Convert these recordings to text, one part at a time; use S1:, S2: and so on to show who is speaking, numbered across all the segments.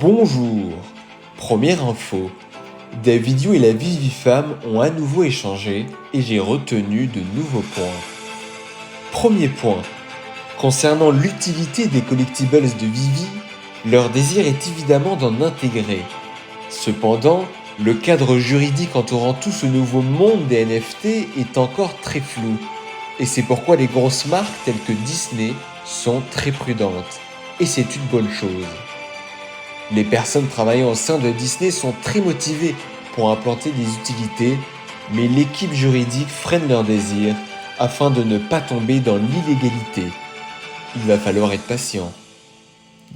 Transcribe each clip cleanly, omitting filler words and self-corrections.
S1: Bonjour. Première info. Davidio et la Vivifemme ont à nouveau échangé et j'ai retenu de nouveaux points. Premier point. Concernant l'utilité des collectibles de Vivi, leur désir est évidemment d'en intégrer. Cependant, le cadre juridique entourant tout ce nouveau monde des NFT est encore très flou. Et c'est pourquoi les grosses marques telles que Disney sont très prudentes. Et c'est une bonne chose. Les personnes travaillant au sein de Disney sont très motivées pour implanter des utilités, mais l'équipe juridique freine leur désir afin de ne pas tomber dans l'illégalité. Il va falloir être patient.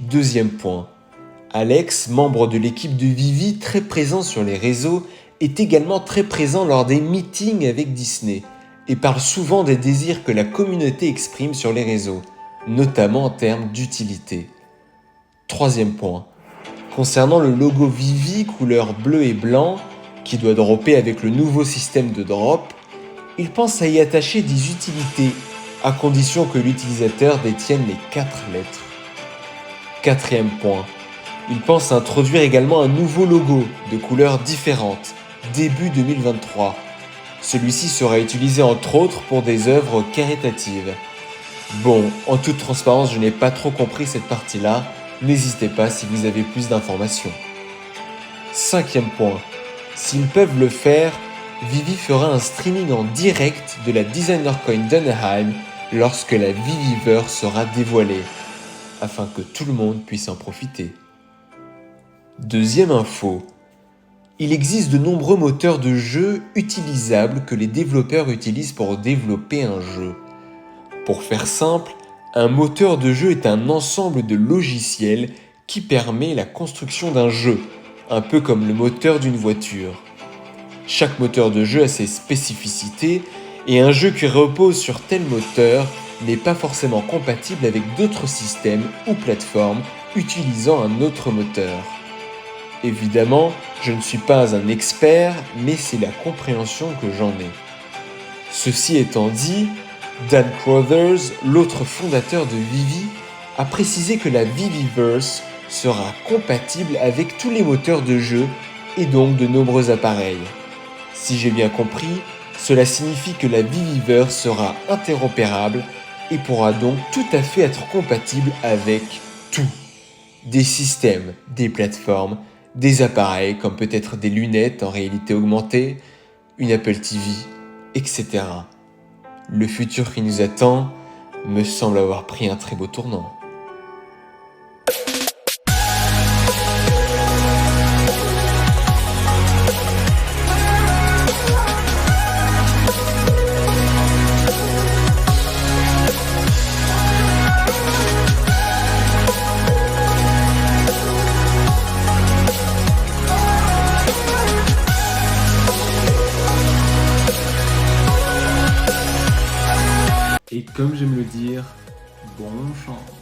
S1: Deuxième point. Alex, membre de l'équipe de Vivi très présent sur les réseaux, est également très présent lors des meetings avec Disney et parle souvent des désirs que la communauté exprime sur les réseaux, notamment en termes d'utilité. Troisième point. Concernant le logo Vivi couleur bleu et blanc, qui doit dropper avec le nouveau système de drop, il pense à y attacher des utilités, à condition que l'utilisateur détienne les 4 lettres. Quatrième point. Il pense à introduire également un nouveau logo de couleurs différentes, début 2023. Celui-ci sera utilisé entre autres pour des œuvres caritatives. Bon, en toute transparence, je n'ai pas trop compris cette partie-là. N'hésitez pas si vous avez plus d'informations. Cinquième point. S'ils peuvent le faire, Vivi fera un streaming en direct de la Designer Coin d'Anaheim lorsque la Viviverse sera dévoilée, afin que tout le monde puisse en profiter. Deuxième info. Il existe de nombreux moteurs de jeu utilisables que les développeurs utilisent pour développer un jeu. Pour faire simple, un moteur de jeu est un ensemble de logiciels qui permet la construction d'un jeu, un peu comme le moteur d'une voiture. Chaque moteur de jeu a ses spécificités et un jeu qui repose sur tel moteur n'est pas forcément compatible avec d'autres systèmes ou plateformes utilisant un autre moteur. Évidemment, je ne suis pas un expert, mais c'est la compréhension que j'en ai. Ceci étant dit, Dan Crothers, l'autre fondateur de Vivi, a précisé que la Viviverse sera compatible avec tous les moteurs de jeu et donc de nombreux appareils. Si j'ai bien compris, cela signifie que la Viviverse sera interopérable et pourra donc tout à fait être compatible avec tout. Des systèmes, des plateformes, des appareils comme peut-être des lunettes en réalité augmentée, une Apple TV, etc. Le futur qui nous attend me semble avoir pris un très beau tournant.
S2: Et comme j'aime le dire, bonne chance.